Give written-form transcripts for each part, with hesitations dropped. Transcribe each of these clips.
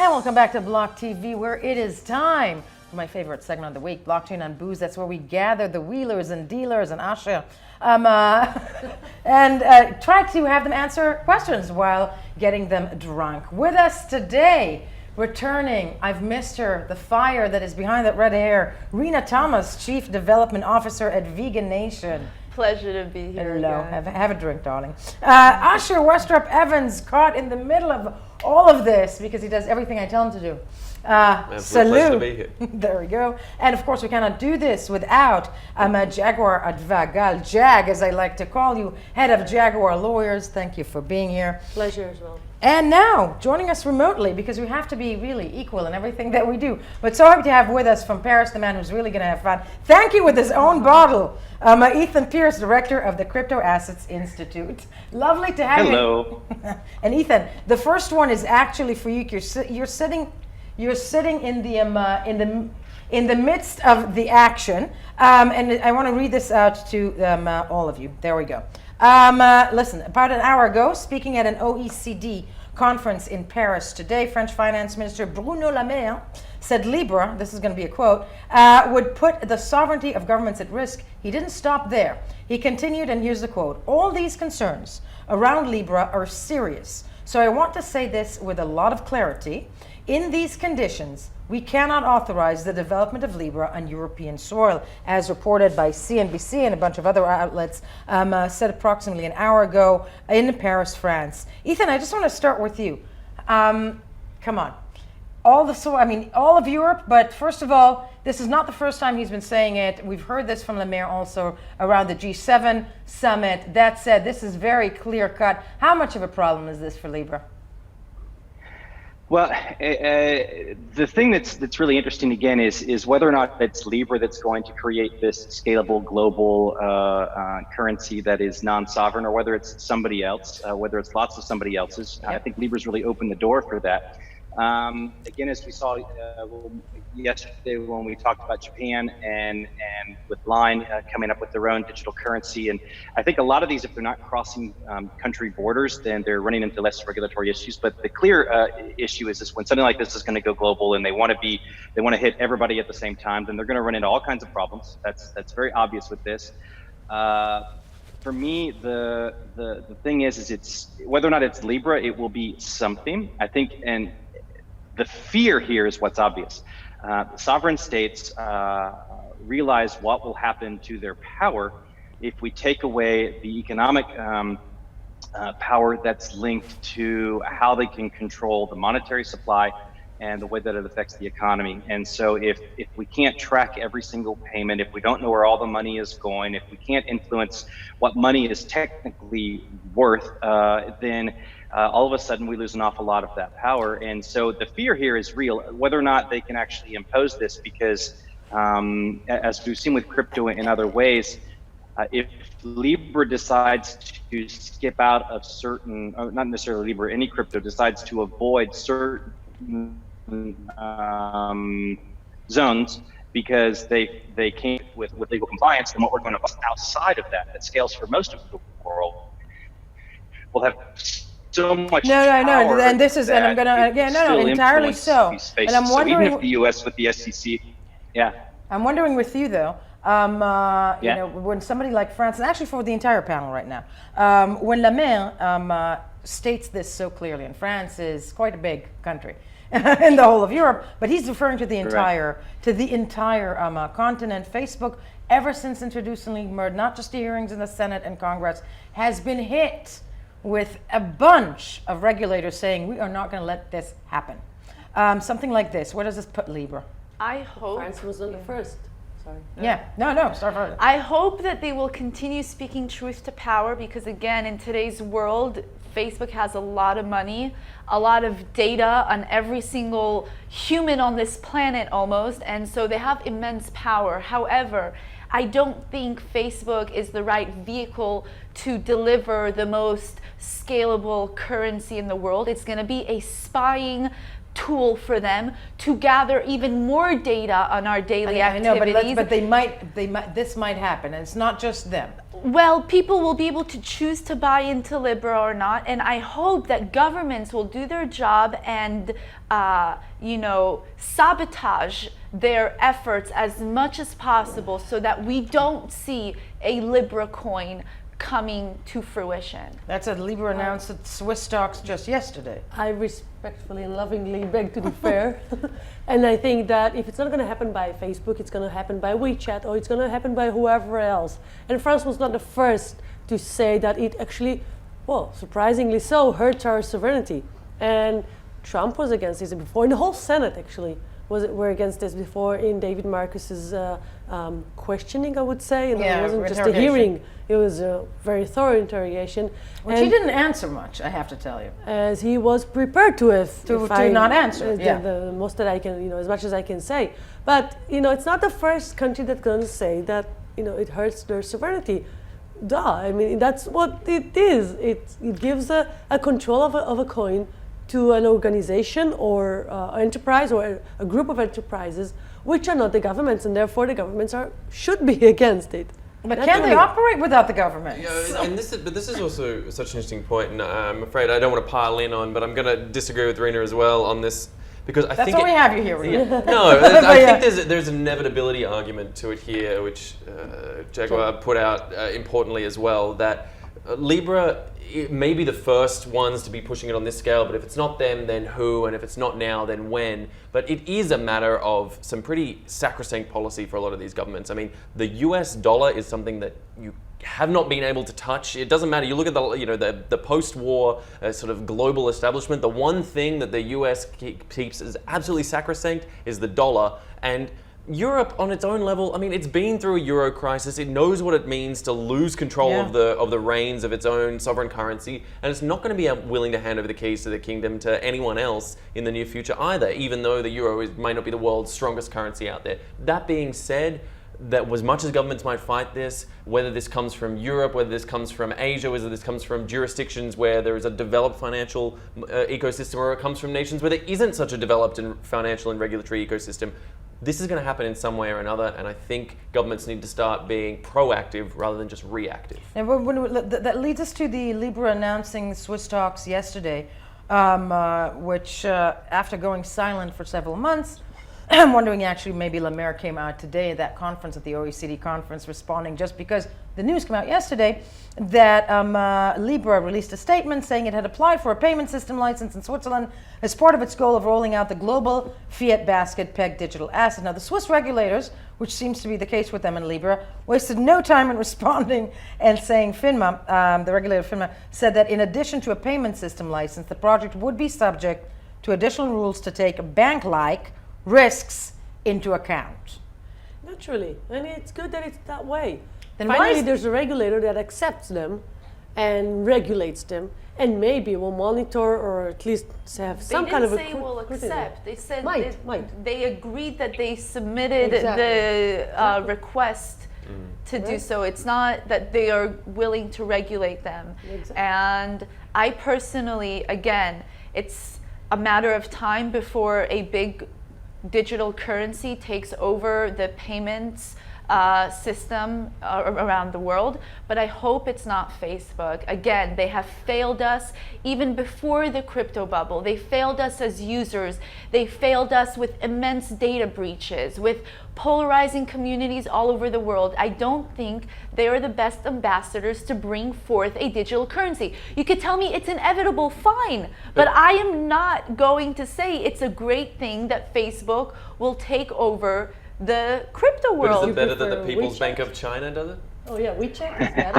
welcome back to Block TV, where it is time for my favorite segment of the week, Blockchain on Booze. That's where we gather the wheelers and dealers and Asha and try to have them answer questions while getting them drunk. With us today, returning, I've missed her, the fire that is behind that red hair, Rena Thomas, Chief Development Officer at Vegan Nation. Pleasure to be here. Hello, have a drink, darling. Asher Westrup Evans, caught in the middle of all of this because he does everything I tell him to do. Pleasure to be here. There we go. And of course, we cannot do this without Jaguar Advagal, Jag, as I like to call you, head of Jaguar Lawyers. Thank you for being here. Pleasure as well. And now, joining us remotely, because we have to be really equal in everything that we do. But so happy to have with us from Paris, the man who's really going to have fun. Thank you with his own bottle. Ethan Pierce, Director of the Crypto Assets Institute. Lovely to have you. Hello. And Ethan, the first one is actually for you. You're sitting in the midst of the action. And I want to read this out to all of you. There we go. Listen, about an hour ago, speaking at an OECD conference in Paris today, French Finance Minister Bruno Le Maire said Libra, this is going to be a quote, would put the sovereignty of governments at risk. He didn't stop there. He continued, and here's the quote: all these concerns around Libra are serious. So I want to say this with a lot of clarity. In these conditions, we cannot authorize the development of Libra on European soil, as reported by CNBC and a bunch of other outlets, said approximately an hour ago in Paris, France. Ethan, I just want to start with you. Come on. All of Europe, but first of all, this is not the first time he's been saying it. We've heard this from Le Maire also around the G7 summit. That said, this is very clear cut. How much of a problem is this for Libra? Well, the thing that's really interesting again is whether or not it's Libra that's going to create this scalable global currency that is non-sovereign, or whether it's somebody else, whether it's lots of somebody else's. Yep. I think Libra's really opened the door for that. Again, as we saw yesterday when we talked about Japan and with Line coming up with their own digital currency, and I think a lot of these, if they're not crossing country borders, then they're running into less regulatory issues. But the clear issue is this: when something like this is going to go global and they want to hit everybody at the same time, then they're going to run into all kinds of problems. That's very obvious with this. For me, the thing is it's whether or not it's Libra, it will be something, I think, and the fear here is what's obvious. Sovereign states realize what will happen to their power if we take away the economic power that's linked to how they can control the monetary supply and the way that it affects the economy. And so if we can't track every single payment, if we don't know where all the money is going, if we can't influence what money is technically worth, then all of a sudden we lose an awful lot of that power. And so the fear here is real, whether or not they can actually impose this, because as we've seen with crypto in other ways, if Libra decides to skip out of certain, not necessarily Libra, any crypto decides to avoid certain zones because they can't with legal compliance, then what we're going to outside of that scales for most of the world will have so much power. And this is, and I'm gonna, entirely so. And I'm wondering, so even if the U.S. with the SEC, I'm wondering with you though, you know, when somebody like France, and actually for the entire panel right now, when Le Maire states this so clearly, and France is quite a big country in the whole of Europe, but he's referring to the entire continent. Facebook, ever since introducing Libra, not just the hearings in the Senate and Congress, has been hit with a bunch of regulators saying we are not going to let this happen. Something like this. Where does this put Libra? I hope France was on the first. Sorry. Yeah. No. Start further. I hope that they will continue speaking truth to power, because again, in today's world, Facebook has a lot of money, a lot of data on every single human on this planet almost, and so they have immense power. However, I don't think Facebook is the right vehicle to deliver the most scalable currency in the world. It's going to be a spying tool for them to gather even more data on our daily I know, activities. but they might. This might happen, and it's not just them. Well, people will be able to choose to buy into Libra or not, and I hope that governments will do their job and, sabotage their efforts as much as possible so that we don't see a Libra coin coming to fruition. That's what Libra announced at Swiss stocks just yesterday. I respectfully and lovingly beg to differ. And I think that if it's not going to happen by Facebook, it's going to happen by WeChat, or it's going to happen by whoever else. And France was not the first to say that it actually, well, surprisingly so, hurts our sovereignty. And Trump was against this before, and the whole Senate actually were against this before in David Marcus's questioning, I would say. And it wasn't just a hearing, it was a very thorough interrogation. Which he didn't answer much, I have to tell you. As he was prepared to not answer. The most that I can, as much as I can say. But, it's not the first country that's going to say that, it hurts their sovereignty. Duh, I mean, that's what it is. It gives a control of a coin to an organization or enterprise or a group of enterprises which are not the governments, and therefore the governments should be against it. But can they operate without the government? Yeah, and this is also such an interesting point, and I'm afraid I don't want to pile in on, but I'm going to disagree with Rena as well on this, because I think that's why we have you here, Rena. No, I think there's an inevitability argument to it here, which Jaguar put out importantly as well, that Libra may be the first ones to be pushing it on this scale, but if it's not them, then who? And if it's not now, then when? But it is a matter of some pretty sacrosanct policy for a lot of these governments. I mean, the US dollar is something that you have not been able to touch. It doesn't matter. You look at the post-war sort of global establishment. The one thing that the US keeps as absolutely sacrosanct is the dollar. And Europe, on its own level, I mean, it's been through a euro crisis. It knows what it means to lose control of the reins of its own sovereign currency, and it's not going to be willing to hand over the keys to the kingdom to anyone else in the near future either, even though the euro might not be the world's strongest currency out there. That being said, that as much as governments might fight this, whether this comes from Europe, whether this comes from Asia, whether this comes from jurisdictions where there is a developed financial ecosystem, or it comes from nations where there isn't such a developed financial and regulatory ecosystem, this is going to happen in some way or another, and I think governments need to start being proactive rather than just reactive. And that leads us to the Libra announcing Swiss talks yesterday, which after going silent for several months, I'm wondering actually maybe Le Maire came out today at that conference, at the OECD conference, responding just because the news came out yesterday that Libra released a statement saying it had applied for a payment system license in Switzerland as part of its goal of rolling out the global fiat basket pegged digital asset. Now the Swiss regulators, which seems to be the case with them in Libra, wasted no time in responding and saying FINMA, the regulator FINMA, said that in addition to a payment system license, the project would be subject to additional rules to take bank-like risks into account. Naturally, and it's good that it's that way. Then finally, there's a regulator that accepts them and regulates them, and maybe will monitor or at least have some kind of a. They didn't say will accept. They said might. They agreed that they submitted the request to do so. It's not that they are willing to regulate them. Exactly. And I personally, again, it's a matter of time before a big digital currency takes over the payments system around the world, but I hope it's not Facebook. Again, they have failed us even before the crypto bubble. They failed us as users. They failed us with immense data breaches, with polarizing communities all over the world. I don't think they are the best ambassadors to bring forth a digital currency. You could tell me it's inevitable, fine, but I am not going to say it's a great thing that Facebook will take over the crypto world. But is it better than the People's Bank of China does it? Oh yeah, WeChat is better.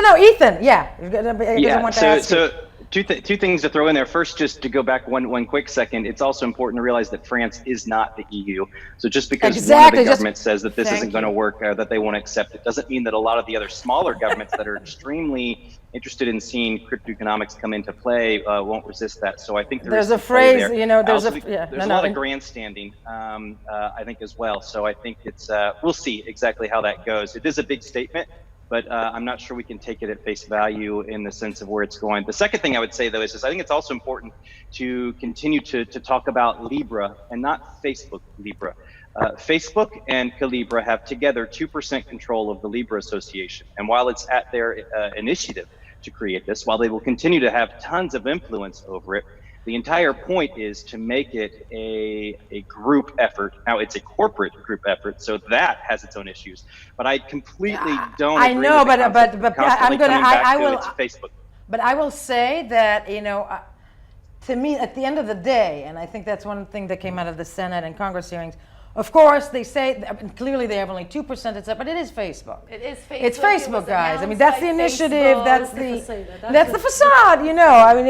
No, Ethan. Yeah. So two things to throw in there. First, just to go back one quick second, it's also important to realize that France is not the EU. So just because one of the governments says that this isn't going to work, that they won't accept it, doesn't mean that a lot of the other smaller governments that are extremely interested in seeing cryptoeconomics come into play won't resist that. So I think there's a phrase, there's a lot of grandstanding, I think as well. So I think it's we'll see exactly how that goes. It is a big statement. but I'm not sure we can take it at face value in the sense of where it's going. The second thing I would say, though, is I think it's also important to continue to talk about Libra and not Facebook Libra. Facebook and Calibra have together 2% control of the Libra Association. And while it's at their initiative to create this, while they will continue to have tons of influence over it, the entire point is to make it a group effort. Now, it's a corporate group effort, so that has its own issues. But I completely don't agree know, with the but concept of I'm constantly gonna, coming back I to will, it's Facebook. but I will say that, you know, to me, at the end of the day, and I think that's one thing that came out of the Senate and Congress hearings, of course, they say, clearly they have only 2% but it is Facebook. It is Facebook. It's Facebook, It guys. I mean, was that's the announced by initiative. Facebook. That's the facade, you know. I mean,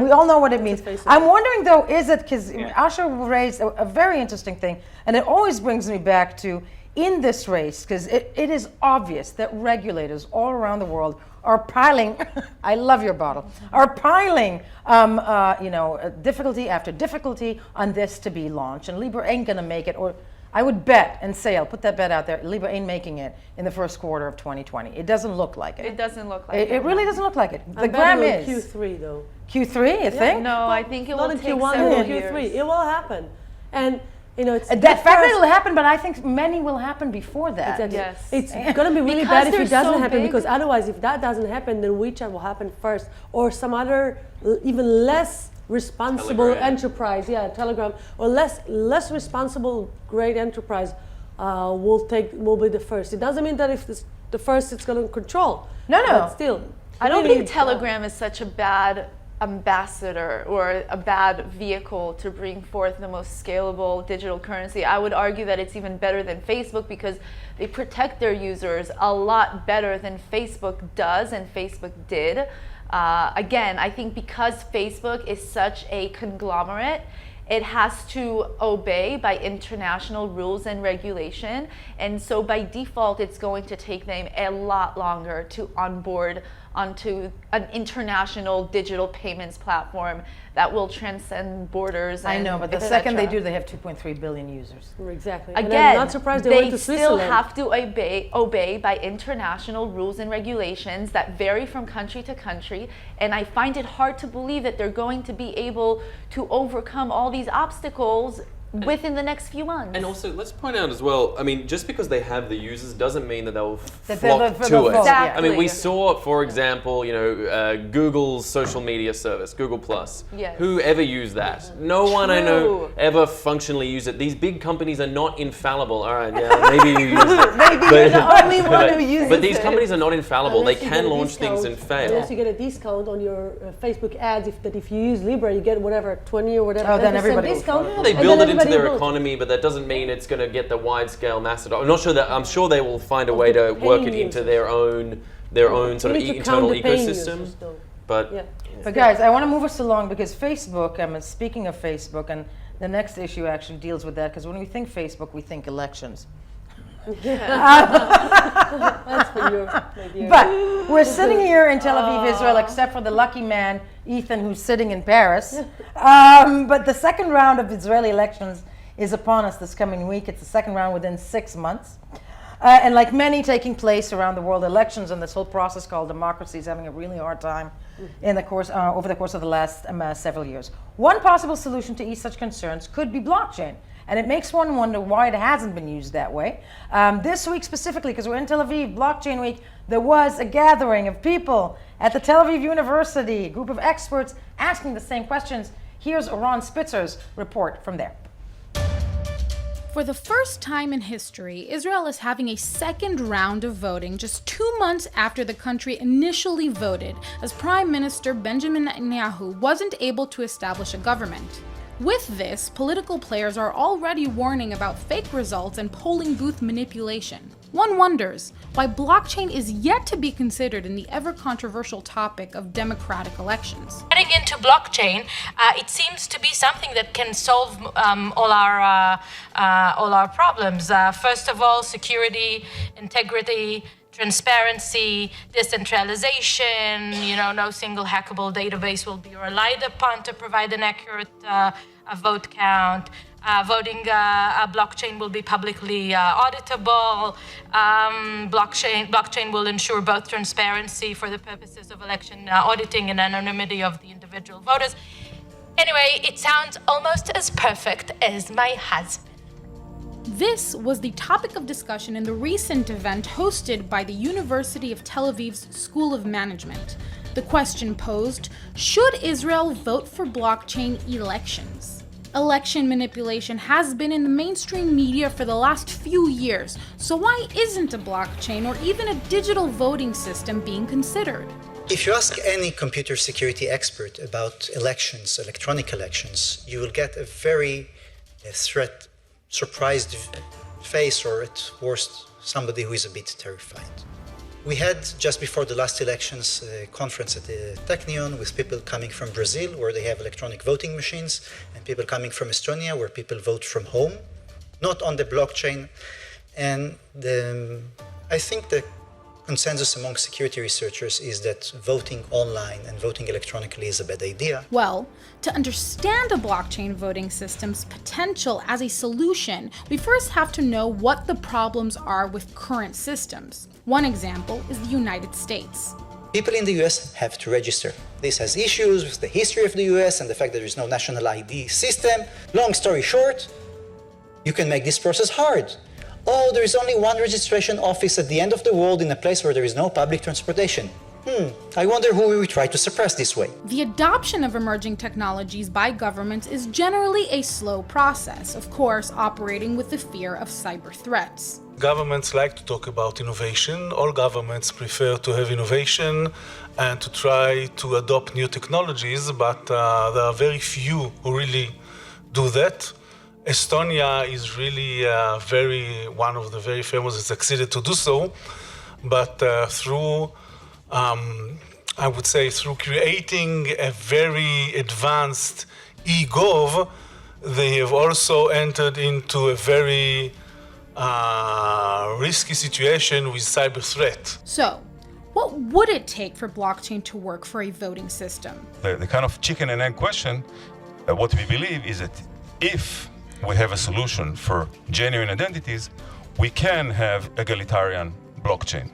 we all know what it means. Facebook. I'm wondering, though, is it, because Asher raised a very interesting thing, and it always brings me back to, in this race, because it is obvious that regulators all around the world are piling, I love your bottle, are piling, you know, difficulty after difficulty on this to be launched. And Libra ain't going to make it, or I would bet and say, I'll put that bet out there, Libra ain't making it in the first quarter of 2020. It doesn't look like it. It doesn't look like It really doesn't look like it. The I'm gram betting is. Q3 though. Q3, you think? No, I think it Not will in take Q1, several but in years. Q3. It will happen. And you know, it's That fact that it'll happen, but I think many will happen before that. Exactly. Yes. It's going to be really Because bad if they're it doesn't so happen, big. because otherwise, if that doesn't happen, then WeChat will happen first, or some other even less responsible Telegram. enterprise, Telegram, or less responsible great enterprise will be the first. It doesn't mean that if it's the first, it's going to control. No. But still, I don't really, think Telegram is such a bad ambassador or a bad vehicle to bring forth the most scalable digital currency. I would argue that it's even better than Facebook because they protect their users a lot better than Facebook does and Facebook did. Again, I think because Facebook is such a conglomerate, it has to obey by international rules and regulation. And so by default, it's going to take them a lot longer to onboard onto an international digital payments platform that will transcend borders. I and know, but the et second they cetera. do, they have 2.3 billion users. exactly. And Again, I'm not surprised they they went to still Switzerland. have to obey by international rules and regulations that vary from country to country. And I find it hard to believe that they're going to be able to overcome all these obstacles within the next few months. And also, let's point out as well, I mean, just because they have the users doesn't mean that they'll That flock they'll to it. vote, yeah. I mean, we Exactly. saw, for example, you know, Google's social media service, Google Plus. Yes. Who ever used that? No one I know True. ever functionally used it. These big companies are not infallible. All right, yeah, maybe you use it. Maybe you're the only one who uses But these it. companies are not infallible. Unless They you get can a launch things and discount, fail. Unless you get a discount on your Facebook ads, if you use Libra, you get whatever 20 or whatever. Oh, then 10% everybody will discount. follow. They and build then it into everybody their will. economy, but that doesn't mean it's going to get the wide-scale mass adoption. I'm not sure that. I'm sure they will find a way to the work paying it into users. their own sort You of need to internal count the paying ecosystem. users, though. But Yeah. But guys, I want to move us along because Facebook, speaking of Facebook, and the next issue actually deals with that, because when we think Facebook, we think elections. That's for you, my dear. But we're sitting here in Tel Aviv, Israel, except for the lucky man, Ethan, who's sitting in Paris. But the second round of Israeli elections is upon us this coming week. It's the second round within 6 months. And like many taking place around the world, elections and this whole process called democracy is having a really hard time in the course, over the course of the last several years. One possible solution to ease such concerns could be blockchain. And it makes one wonder why it hasn't been used that way. This week specifically, because we're in Tel Aviv, Blockchain Week, there was a gathering of people at the Tel Aviv University, a group of experts asking the same questions. Here's Ron Spitzer's report from there. For the first time in history, Israel is having a second round of voting just 2 months after the country initially voted, as Prime Minister Benjamin Netanyahu wasn't able to establish a government. With this, political players are already warning about fake results and polling booth manipulation. One wonders why blockchain is yet to be considered in the ever-controversial topic of democratic elections. Getting into blockchain, it seems to be something that can solve all our problems. First of all, security, integrity, transparency, decentralization, no single hackable database will be relied upon to provide an accurate vote count. Voting blockchain will be publicly auditable. Blockchain will ensure both transparency for the purposes of election auditing and anonymity of the individual voters. Anyway, it sounds almost as perfect as my husband. This was the topic of discussion in the recent event hosted by the University of Tel Aviv's School of Management. The question posed, should Israel vote for blockchain elections? Election manipulation has been in the mainstream media for the last few years, so why isn't a blockchain or even a digital voting system being considered? If you ask any computer security expert about elections, electronic elections, you will get a very surprised face, or at worst, somebody who is a bit terrified. We had, just before the last elections, a conference at the Technion with people coming from Brazil, where they have electronic voting machines, and people coming from Estonia, where people vote from home, not on the blockchain. And I think the consensus among security researchers is that voting online and voting electronically is a bad idea. Well, to understand a blockchain voting system's potential as a solution, we first have to know what the problems are with current systems. One example is the United States. People in the US have to register. This has issues with the history of the US and the fact that there is no national ID system. Long story short, you can make this process hard. Oh, there is only one registration office at the end of the world in a place where there is no public transportation. I wonder who we will try to suppress this way. The adoption of emerging technologies by governments is generally a slow process, of course, operating with the fear of cyber threats. Governments like to talk about innovation. All governments prefer to have innovation and to try to adopt new technologies, but there are very few who really do that. Estonia is really one of the very famous that succeeded to do so, but through creating a very advanced e-gov, they have also entered into a very risky situation with cyber threat. So, what would it take for blockchain to work for a voting system? The kind of chicken and egg question, what we believe is that if we have a solution for genuine identities, we can have egalitarian blockchain.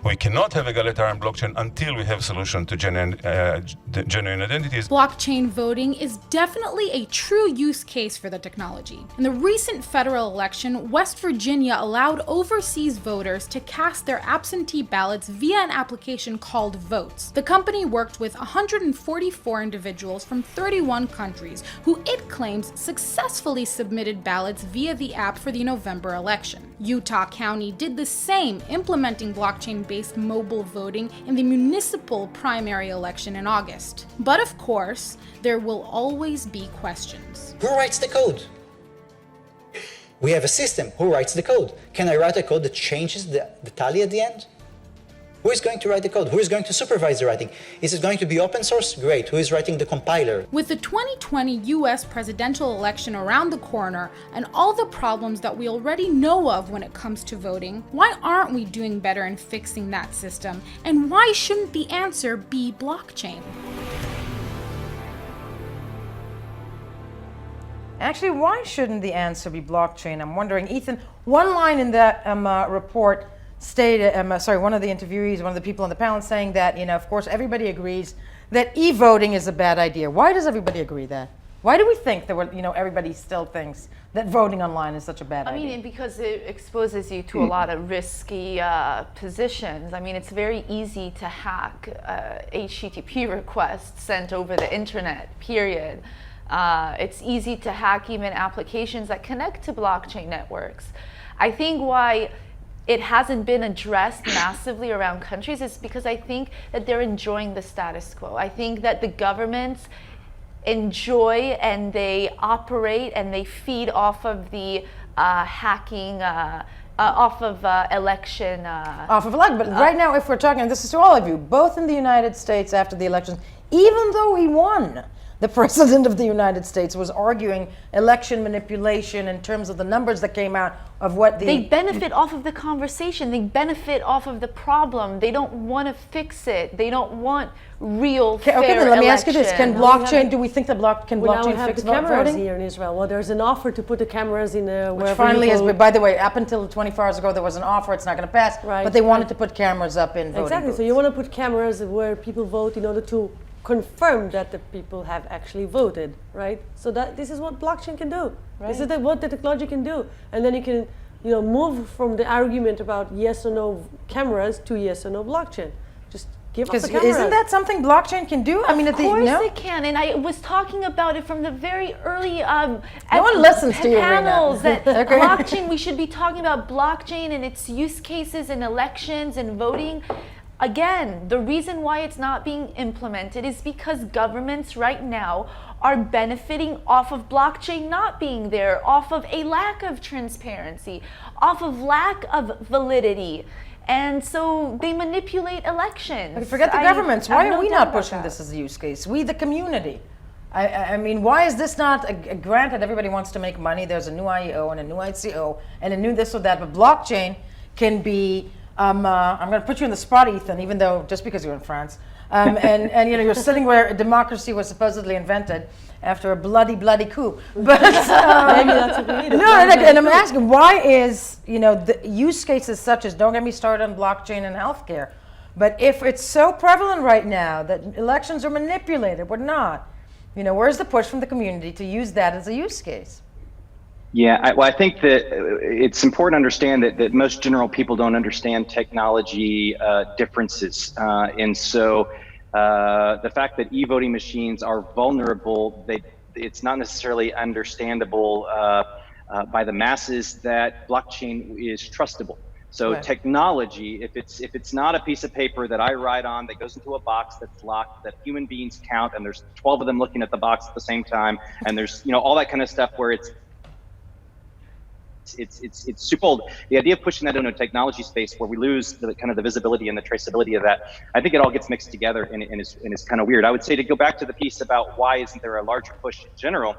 We cannot have egalitarian blockchain until we have a solution to genuine identities. Blockchain voting is definitely a true use case for the technology. In the recent federal election, West Virginia allowed overseas voters to cast their absentee ballots via an application called Votes. The company worked with 144 individuals from 31 countries who it claims successfully submitted ballots via the app for the November election. Utah County did the same, implementing blockchain-based mobile voting in the municipal primary election in August. But of course, there will always be questions. Who writes the code? We have a system. Who writes the code? Can I write a code that changes the tally at the end? Who is going to write the code? Who is going to supervise the writing? Is it going to be open source? Great. Who is writing the compiler? With the 2020 US presidential election around the corner and all the problems that we already know of when it comes to voting, why aren't we doing better in fixing that system? And why shouldn't the answer be blockchain? Actually, why shouldn't the answer be blockchain? I'm wondering, Ethan, one line in that report stated, one of the interviewees, one of the people on the panel saying that, of course, everybody agrees that e-voting is a bad idea. Why does everybody agree that? Why do we think that everybody still thinks that voting online is such a bad idea? I mean, because it exposes you to a lot of risky positions. I mean, it's very easy to hack HTTP requests sent over the internet, period. It's easy to hack even applications that connect to blockchain networks. I think why it hasn't been addressed massively around countries is because I think that they're enjoying the status quo. I think that the governments enjoy and they operate and they feed off of the hacking, off of election. But right now, if we're talking, and this is to all of you, both in the United States after the elections, even though he won, the President of the United States was arguing election manipulation in terms of the numbers that came out of what the... They benefit off of the conversation. They benefit off of the problem. They don't want to fix it. They don't want real, fair Okay, then let me ask you this. election. Can blockchain, do we think that can Well, now we blockchain have fix the cameras voting? here in Israel. Well, there's an offer to put the cameras in Which wherever finally you is, vote. by the way, up until 24 hours ago, there was an offer, it's not going to pass, Right, but they wanted right. to put cameras up in voting Exactly. So booths. you want to put cameras where people vote in order to confirm that the people have actually voted, right? So that this is what blockchain can do. This is what the technology can do, and then you can, move from the argument about yes or no cameras to yes or no blockchain. Just give us the cameras. Isn't that something blockchain can do? I mean, Of course it can, and I was talking about it from the very early No one listens to you, Rena. panels that Okay. blockchain. We should be talking about blockchain and its use cases in elections and voting. Again, the reason why it's not being implemented is because governments right now are benefiting off of blockchain not being there, off of a lack of transparency, off of lack of validity. And so they manipulate elections. Forget the governments. I have Why are no we doubt not about pushing that. this as a use case? We, the community. I mean, why is this not granted? Everybody wants to make money. There's a new IEO and a new ICO and a new this or that. But blockchain can be. I'm going to put you in the spot, Ethan, even though just because you're in France, and you're sitting where democracy was supposedly invented after a bloody coup. But Maybe that's what we need. and I'm asking, why is the use cases such as, don't get me started on blockchain and healthcare, but if it's so prevalent right now that elections are manipulated, we're not. Where's the push from the community to use that as a use case? Yeah, I think that it's important to understand that most general people don't understand technology differences. And so the fact that e-voting machines are vulnerable, it's not necessarily understandable by the masses that blockchain is trustable. So Right. technology, if it's not a piece of paper that I write on that goes into a box that's locked, that human beings count, and there's 12 of them looking at the box at the same time, and there's all that kind of stuff where it's super old. The idea of pushing that into a technology space where we lose the kind of the visibility and the traceability of that, I think it all gets mixed together and it's kind of weird. I would say, to go back to the piece about why isn't there a larger push in general,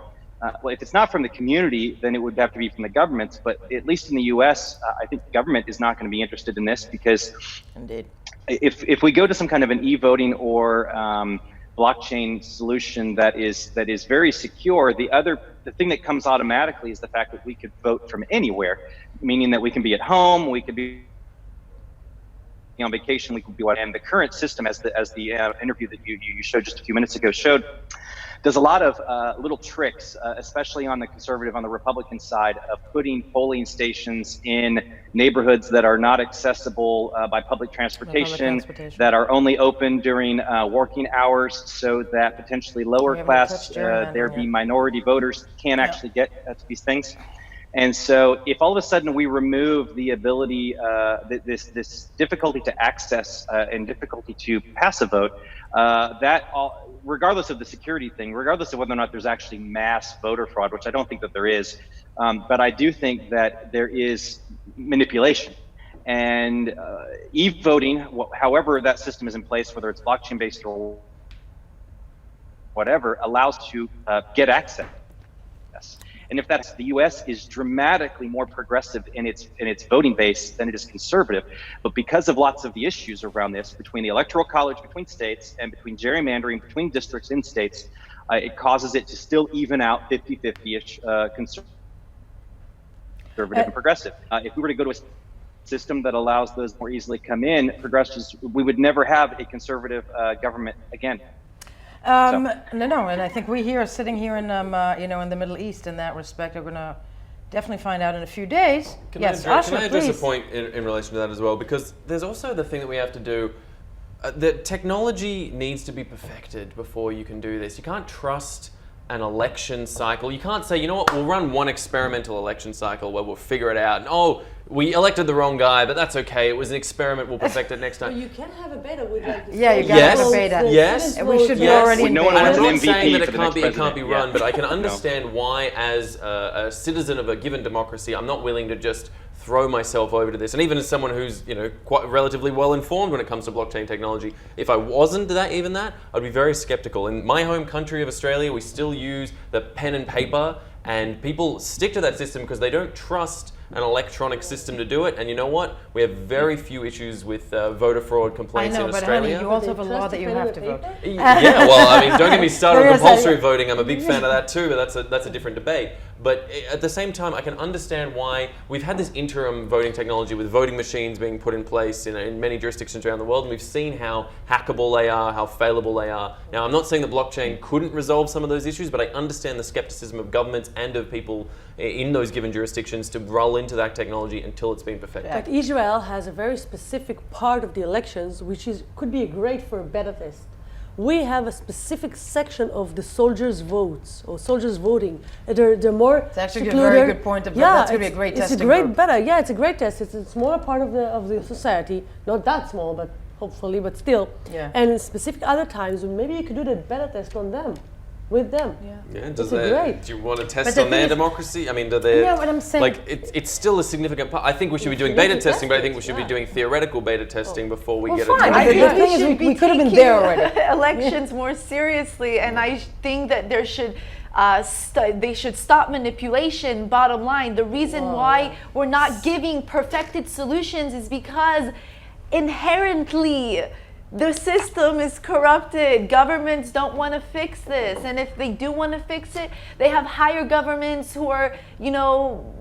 well, if it's not from the community, then it would have to be from the governments. But at least in the US, I think the government is not going to be interested in this, because Indeed. if we go to some kind of an e-voting or blockchain solution that is very secure, the thing that comes automatically is the fact that we could vote from anywhere, meaning that we can be at home, we could be on vacation, we could be, and the current system, as the interview that you showed just a few minutes ago showed, does a lot of little tricks, especially on the Republican side, of putting polling stations in neighborhoods that are not accessible by public transportation, that are only open during working hours, so that potentially lower class, there be minority voters can't actually get to these things. And so if all of a sudden we remove the ability, this difficulty to access and difficulty to pass a vote, regardless of the security thing, regardless of whether or not there's actually mass voter fraud, which I don't think that there is, but I do think that there is manipulation. And e-voting, however that system is in place, whether it's blockchain-based or whatever, allows to get access. And if that's, the U.S. is dramatically more progressive in its voting base than it is conservative, but because of lots of the issues around this, between the Electoral College, between states, and between gerrymandering, between districts in states, it causes it to still even out 50-50-ish conservative and progressive. If we were to go to a system that allows those more easily come in, progressives, we would never have a conservative government again. No, and I think we here, sitting here in in the Middle East, in that respect, are going to definitely find out in a few days. Can Yes, I address please. a point in relation to that as well? Because there's also the thing that we have to do. The technology needs to be perfected before you can do this. You can't trust an election cycle. You can't say, you know what, we'll run one experimental election cycle where we'll figure it out. And we elected the wrong guy, but that's okay. It was an experiment. We'll perfect it next But time. you can have a beta with like the Yeah, you gotta Yes, have a beta. yes. And we should be Yes. already in No one And beta. I'm wants an not saying MVP that for it the can't next be president. run, Yeah. but I can No. understand why, as a citizen of a given democracy, I'm not willing to just throw myself over to this. And even as someone who's quite relatively well informed when it comes to blockchain technology, if I wasn't that, I'd be very skeptical. In my home country of Australia, we still use the pen and paper, and people stick to that system because they don't trust an electronic system to do it. And you know what? We have very few issues with voter fraud I complaints know, in but Australia. honey, you also have a They law trust that the you pen have and to the vote. paper? Yeah, well, I mean, don't get me started on There is a- compulsory voting. I'm a big fan of that too, but that's a different debate. But at the same time, I can understand why we've had this interim voting technology with voting machines being put in place in many jurisdictions around the world, and we've seen how hackable they are, how failable they are. Now, I'm not saying that blockchain couldn't resolve some of those issues, but I understand the skepticism of governments and of people in those given jurisdictions to roll into that technology until it's been perfected. But Israel has a very specific part of the elections, which could be great for a beta test. We have a specific section of the soldiers' votes or soldiers voting. They're more. It's actually a secluded. very good point of yeah, that's going to be a great it's testing a great group. beta. Yeah, it's a great test. It's a smaller part of the society, not that small, but hopefully, but still. Yeah. And in specific other times, maybe you could do the beta test on them, with them. Yeah, It's great. do you want to But test the on their thing is- democracy? I mean, do they? Yeah, what I'm saying- Like, it's still a significant part. I think we should be doing You need beta to testing, test but I it, think we should be yeah. doing theoretical beta testing before we Well, get fine, into but I the think thing is, should we be could have been taking there already. elections more seriously, and I think that there should they should stop manipulation. Bottom line, the reason why we're not giving perfected solutions is because inherently the system is corrupted. Governments don't want to fix this, and if they do want to fix it, they have higher governments who are,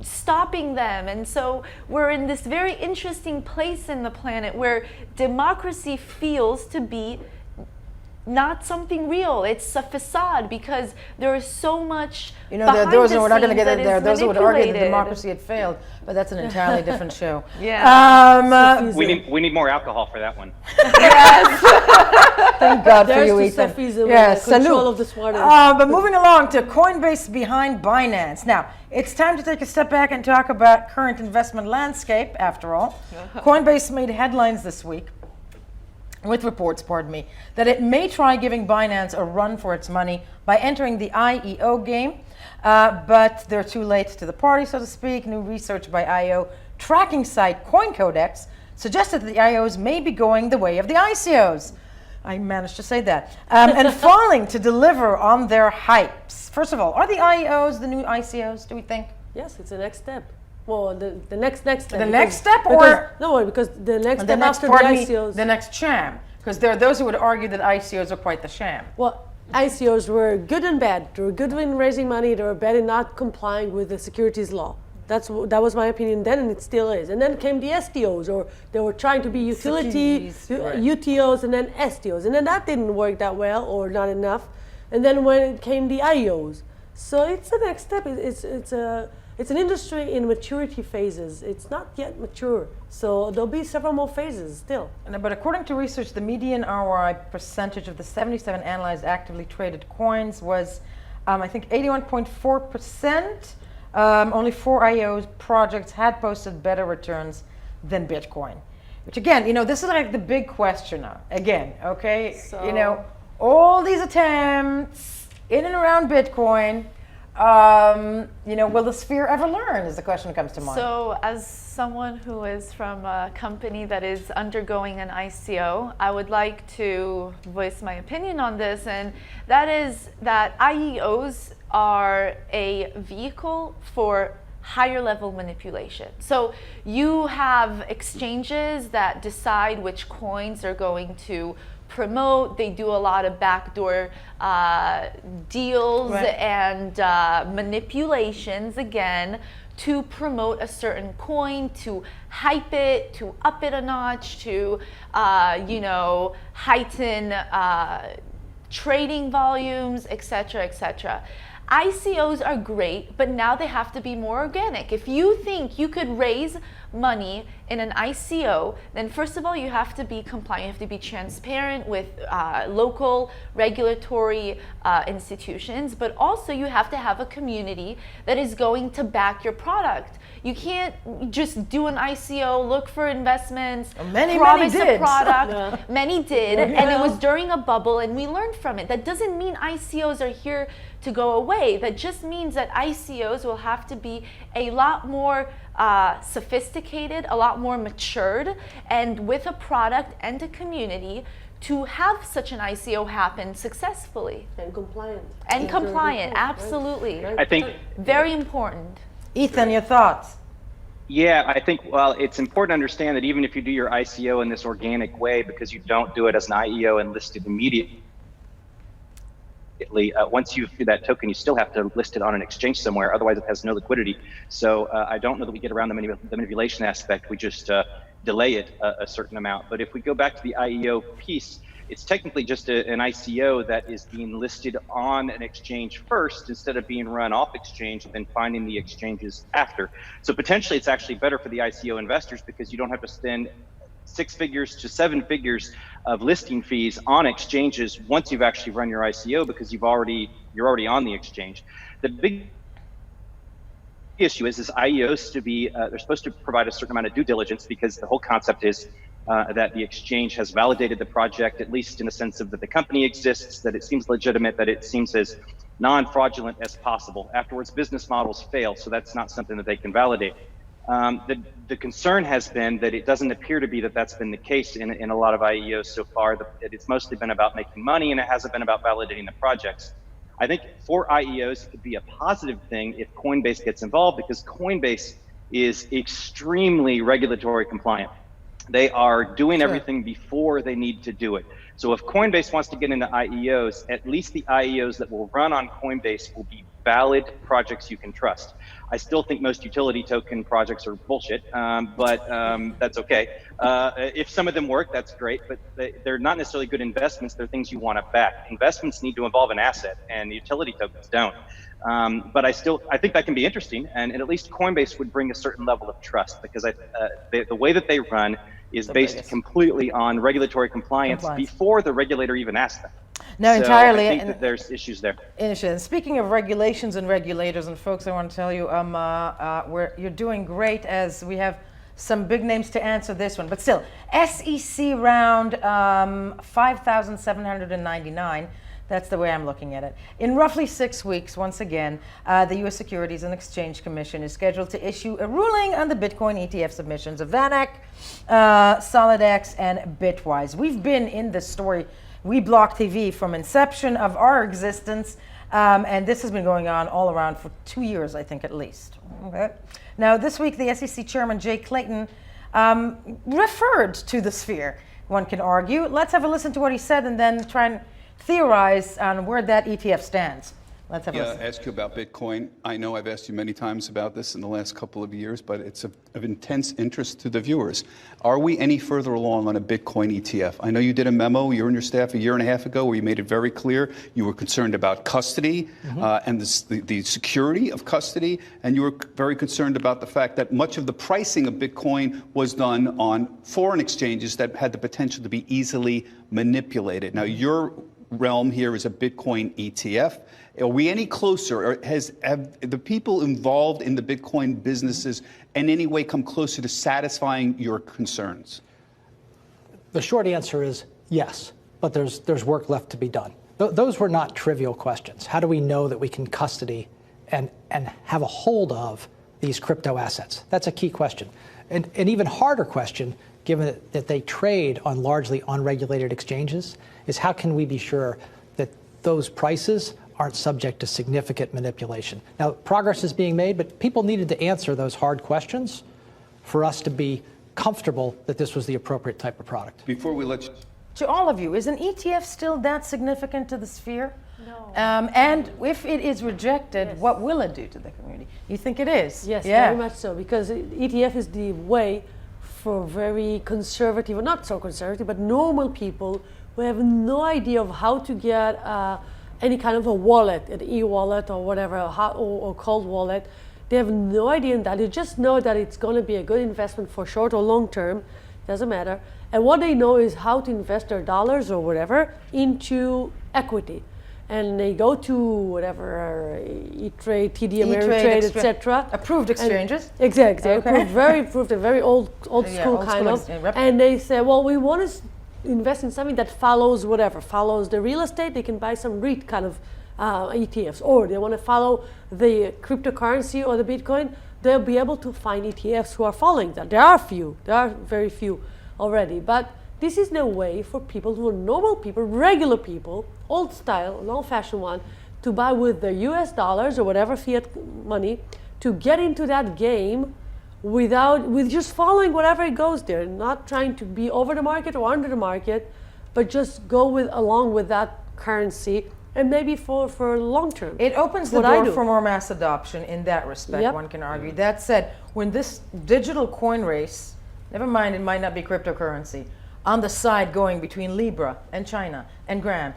stopping them. And so we're in this very interesting place in the planet where democracy feels to be not something real. It's a facade because there is so much There are behind those, the and we're not going to scenes get that into there, is those who would argue that manipulated. democracy had failed, but that's an entirely different show. Yeah. We need more alcohol for that one. Thank God for There's you, the Ethan. Sophism Yes, and control salute. of the smartest. But moving along to Coinbase behind Binance. Now, it's time to take a step back and talk about current investment landscape, after all. Coinbase made headlines this week with reports, that it may try giving Binance a run for its money by entering the IEO game, but they're too late to the party, so to speak. New research by IEO tracking site CoinCodex suggested that the IOs may be going the way of the ICOs. I managed to say that. And failing to deliver on their hypes. First of all, are the IEOs the new ICOs, do we think? Yes, it's the next step. Well, the next step. The next step, or because the next the step next, after pardon the me, ICOs. the next sham? Because there are those who would argue that ICOs are quite the sham. Well, ICOs were good and bad. They were good in raising money. They were bad in not complying with the securities law. That was my opinion then, and it still is. And then came the STOs, or they were trying to be utility UTOs, and then STOs, and then that didn't work that well, or not enough. And then when it came the IOs, so it's the next step. It's an industry in maturity phases. It's not yet mature, so there'll be several more phases still. But according to research, the median ROI percentage of the 77 analyzed actively traded coins was, I think, 81.4%. Only 4 IO projects had posted better returns than Bitcoin. Which again, this is like the big question now. Again, okay? So- All these attempts in and around Bitcoin, will the sphere ever learn is the question that comes to mind. So as someone who is from a company that is undergoing an ICO, I would like to voice my opinion on this, and that is that IEOs are a vehicle for higher level manipulation. So you have exchanges that decide which coins are going to promote. They do a lot of backdoor deals and manipulations, again, to promote a certain coin, to hype it, to up it a notch, to heighten trading volumes, etc., etc. ICOs are great, but now they have to be more organic. If you think you could raise money in an ICO, then first of all, you have to be compliant. You have to be transparent with local regulatory institutions, but also you have to have a community that is going to back your product. You can't just do an ICO, look for investments, promise a product. Many did, and it was during a bubble, and we learned from it. That doesn't mean ICOs are here to go away. That just means that ICOs will have to be a lot more sophisticated, a lot more matured, and with a product and a community to have such an ICO happen successfully. And compliant. And compliant, absolutely. I think very important. Ethan, your thoughts? Yeah, I think, well, it's important to understand that even if you do your ICO in this organic way, because you don't do it as an IEO and list it immediately, once you do that token, you still have to list it on an exchange somewhere. Otherwise, it has no liquidity. So I don't know that we get around the manipulation aspect. We just delay it a certain amount. But if we go back to the IEO piece, it's technically just an ICO that is being listed on an exchange first instead of being run off exchange and then finding the exchanges after. So potentially it's actually better for the ICO investors because you don't have to spend 6 figures to 7 figures of listing fees on exchanges once you've actually run your ICO because you're already on the exchange. The big issue is IEOs to be, they're supposed to provide a certain amount of due diligence because the whole concept is that the exchange has validated the project, at least in the sense of that the company exists, that it seems legitimate, that it seems as non-fraudulent as possible. Afterwards, business models fail, so that's not something that they can validate. The concern has been that it doesn't appear to be that that's been the case in a lot of IEOs so far. It's mostly been about making money and it hasn't been about validating the projects. I think for IEOs, it could be a positive thing if Coinbase gets involved because Coinbase is extremely regulatory compliant. They are doing everything before they need to do it. So if Coinbase wants to get into IEOs, at least the IEOs that will run on Coinbase will be valid projects you can trust. I still think most utility token projects are bullshit, but that's okay. If some of them work, that's great, but they're not necessarily good investments. They're things you want to back. Investments need to involve an asset, and utility tokens don't. But I think that can be interesting, and at least Coinbase would bring a certain level of trust because the way that they run is based completely on regulatory compliance before the regulator even asks them. No, so entirely. I think that there's issues there. And speaking of regulations and regulators, and folks, I want to tell you, you're doing great as we have some big names to answer this one. But still, SEC round 5,799. That's the way I'm looking at it. In roughly 6 weeks, once again, the U.S. Securities and Exchange Commission is scheduled to issue a ruling on the Bitcoin ETF submissions of VanEck, SolidX, and Bitwise. We've been in this story, we BLOCKTV, from inception of our existence, and this has been going on all around for 2 years, I think, at least. Okay. Now, this week, the SEC Chairman, Jay Clayton, referred to the sphere, one can argue. Let's have a listen to what he said and then try and theorize on where that ETF stands. Let's have a listen. Ask you about Bitcoin. I know I've asked you many times about this in the last couple of years, but it's of intense interest to the viewers. Are we any further along on a Bitcoin ETF? I know you did a memo, you and your staff, 1.5 years ago, where you made it very clear you were concerned about custody and the security of custody, and you were very concerned about the fact that much of the pricing of Bitcoin was done on foreign exchanges that had the potential to be easily manipulated. Now, your realm here is a Bitcoin ETF. Are we any closer, or have the people involved in the Bitcoin businesses in any way come closer to satisfying your concerns? The short answer is yes, but there's work left to be done. Those were not trivial questions. How do we know that we can custody and have a hold of these crypto assets? That's a key question. And an even harder question, given that they trade on largely unregulated exchanges, is how can we be sure that those prices aren't subject to significant manipulation? Now, progress is being made, but people needed to answer those hard questions for us to be comfortable that this was the appropriate type of product. Before we let you... To all of you, is an ETF still that significant to the sphere? No. And if it is rejected, what will it do to the community? You think it is? Yes, very much so, because ETF is the way for very conservative, or not so conservative, but normal people who have no idea of how to get any kind of a wallet, an e-wallet or whatever, or cold wallet, They have no idea in that. They just know that it's going to be a good investment for short or long term, doesn't matter. And what they know is how to invest their dollars or whatever into equity. And they go to whatever E-Trade, TD Ameritrade, etc. Approved exchanges. Exactly, Okay. approved, very approved, and very old school kind of. And they say, well, we want to invest in something that follows whatever, follows the real estate. They can buy some REIT kind of ETFs, or they want to follow the cryptocurrency or the Bitcoin. They'll be able to find ETFs who are following that. There are very few already, but this is no way for people who are normal people, regular people, old style, an old-fashioned one, to buy with their US dollars or whatever fiat money, to get into that game with just following whatever it goes there, not trying to be over the market or under the market, but just go along with that currency, and maybe for long term. It opens the door for more mass adoption in that respect, one can argue. That said, when this digital coin race, never mind it might not be cryptocurrency, on the side going between Libra and China and Gram,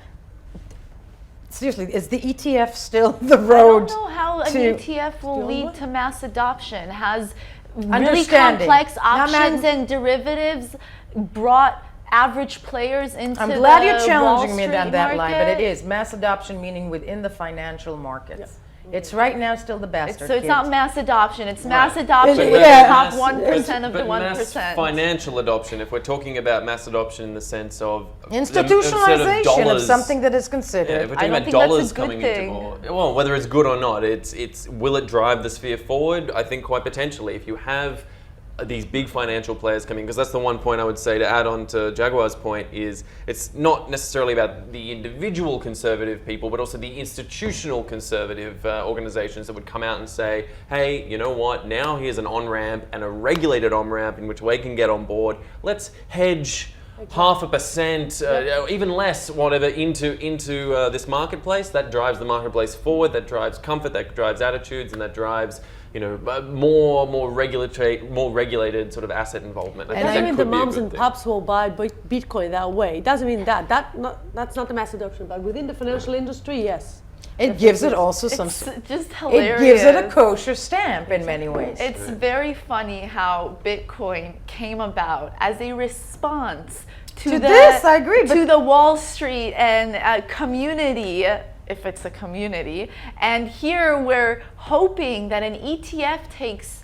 seriously, is the ETF still the road? I don't know how an ETF will lead to mass adoption. Has really Understanding. complex options and derivatives brought average players into the I'm glad you're challenging Wall me Street on that line, but it market? is mass adoption, meaning within the financial markets. It's right now still the bastard So it's kids. not mass adoption. It's mass adoption But with yeah. the top Mass- 1% of the 1%. Mass financial adoption, if we're talking about mass adoption in the sense of institutionalization of something that is considered. Yeah, if we're talking about dollars coming into more, well, whether it's good or not, it's will it drive the sphere forward? I think quite potentially. If you have these big financial players coming, because that's the one point I would say to add on to Jaguar's point, is it's not necessarily about the individual conservative people, but also the institutional conservative organizations that would come out and say, hey, you know what, now here's an on-ramp and a regulated on-ramp in which we can get on board. Let's hedge 0.5%, even less, whatever, into this marketplace. That drives the marketplace forward, that drives comfort, that drives attitudes, and that drives more regulated sort of asset involvement. It doesn't mean the moms and pops will buy Bitcoin that way. It doesn't mean that. That's not the mass adoption, but within the financial industry, yes. It gives it also some. It's just hilarious. It gives it a kosher stamp in many ways. It's very funny how Bitcoin came about as a response to this. I agree. To the Wall Street and community. If it's a community, and here we're hoping that an ETF takes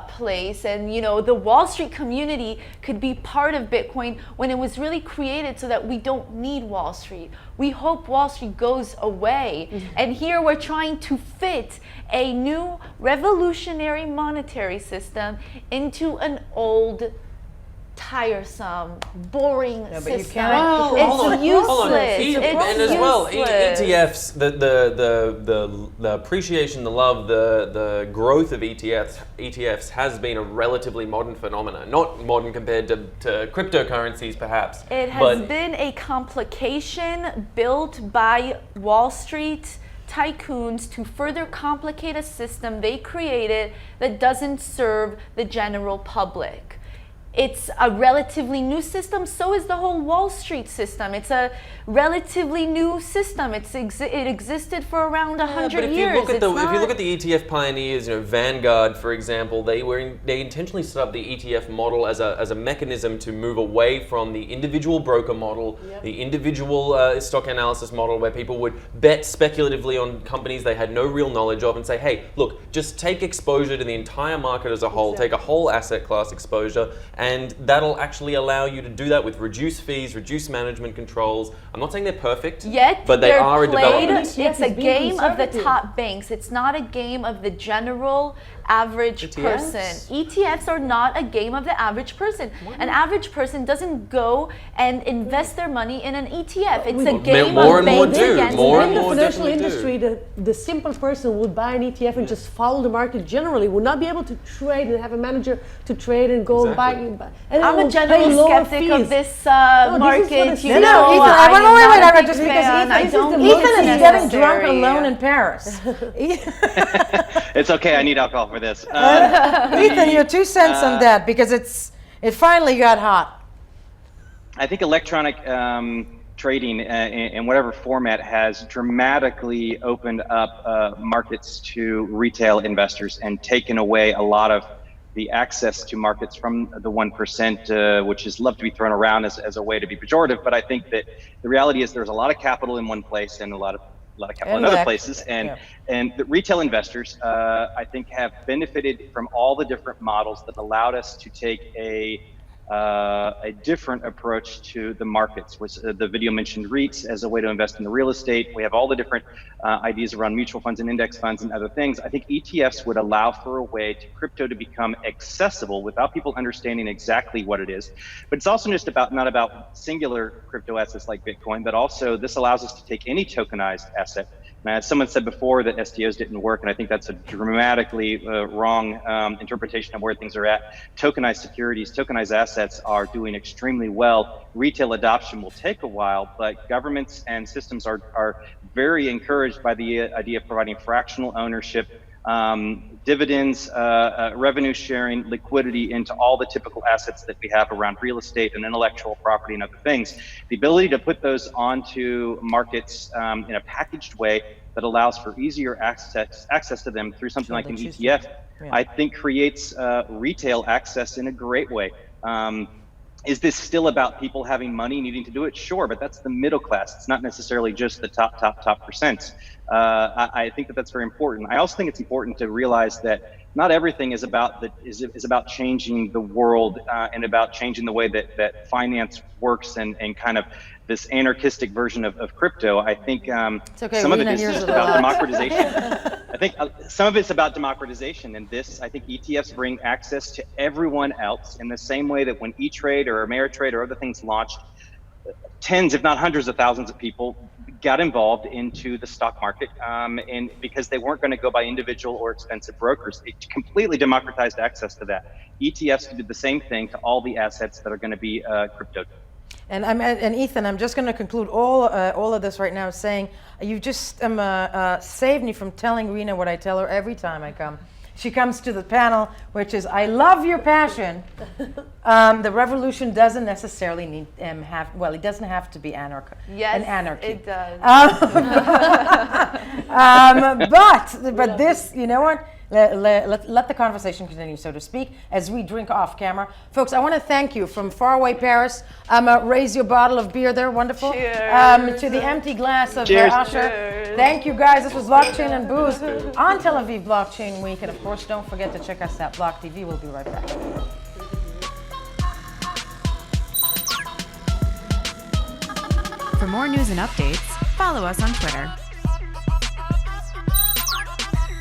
place, and the Wall Street community could be part of Bitcoin when it was really created so that we don't need Wall Street. We hope Wall Street goes away, and here we're trying to fit a new revolutionary monetary system into an old, tiresome, boring system. It's useless. And as well, ETFs, the appreciation, the love, the growth of ETFs has been a relatively modern phenomenon. Not modern compared to cryptocurrencies, perhaps. It has been a complication built by Wall Street tycoons to further complicate a system they created that doesn't serve the general public. It's a relatively new system. So is the whole Wall Street system. It's a relatively new system. It existed for around 100 but if years. You look at the ETF pioneers, Vanguard, for example, they intentionally set up the ETF model as a mechanism to move away from the individual broker model, the individual stock analysis model, where people would bet speculatively on companies they had no real knowledge of, and say, hey, look, just take exposure to the entire market as a whole, take a whole asset class exposure, and that'll actually allow you to do that with reduced fees, reduced management controls. I'm not saying they're perfect, but they are a development. It's a game of the top banks. It's not a game of the general average person. ETFs are not a game of the average person. An average person doesn't go and invest their money in an ETF. It's a game of banks against in the financial industry, the simple person would buy an ETF and just follow the market generally, would not be able to trade and have a manager to trade and go and buy. And I'm a general skeptic of this market. Ethan, Ethan is getting drunk alone in Paris. It's okay, I need alcohol for this. Ethan, your 2 cents on that, because it finally got hot. I think electronic trading in whatever format has dramatically opened up markets to retail investors and taken away a lot of the access to markets from the 1%, which is loved to be thrown around as a way to be pejorative. But I think that the reality is there's a lot of capital in one place and a lot of capital in other places, and the retail investors, I think, have benefited from all the different models that allowed us to take a different approach to the markets. Was the video mentioned REITs as a way to invest in the real estate? We have all the different ideas around mutual funds and index funds and other things. I think ETFs would allow for a way to crypto to become accessible without people understanding exactly what it is. But it's also just not about singular crypto assets like Bitcoin, but also this allows us to take any tokenized asset. Now, as someone said before, that STOs didn't work, and I think that's a dramatically wrong interpretation of where things are at. Tokenized securities, tokenized assets are doing extremely well. Retail adoption will take a while, but governments and systems are very encouraged by the idea of providing fractional ownership, dividends, revenue sharing, liquidity into all the typical assets that we have around real estate and intellectual property and other things. The ability to put those onto markets in a packaged way that allows for easier access to them through something like an ETF, I think creates retail access in a great way. Is this still about people having money needing to do it? Sure, but that's the middle class. It's not necessarily just the top percent. I think that that's very important. I also think it's important to realize that not everything is about about changing the world and about changing the way that finance works and kind of this anarchistic version of crypto. I think some of it is just about democratization. I think some of it's about democratization, and I think ETFs bring access to everyone else in the same way that when E-Trade or Ameritrade or other things launched, tens, if not hundreds of thousands of people got involved into the stock market, and because they weren't going to go by individual or expensive brokers. It completely democratized access to that. ETFs did the same thing to all the assets that are going to be crypto. And Ethan, I'm just going to conclude all of this right now saying you just saved me from telling Rena what I tell her every time I come. She comes to the panel, which is, I love your passion. The revolution doesn't necessarily need it doesn't have to be anarchy. Yes, anarchy. it does. But this, you know what? Let the conversation continue, so to speak, as we drink off camera. Folks, I want to thank you from faraway Paris. Raise your bottle of beer there, wonderful. Cheers. To the empty glass of Cheers. Usher. Cheers. Thank you, guys. This was Blockchain and Booze on Tel Aviv Blockchain Week. And of course, don't forget to check us out, BLOCKTV. We'll be right back. For more news and updates, follow us on Twitter.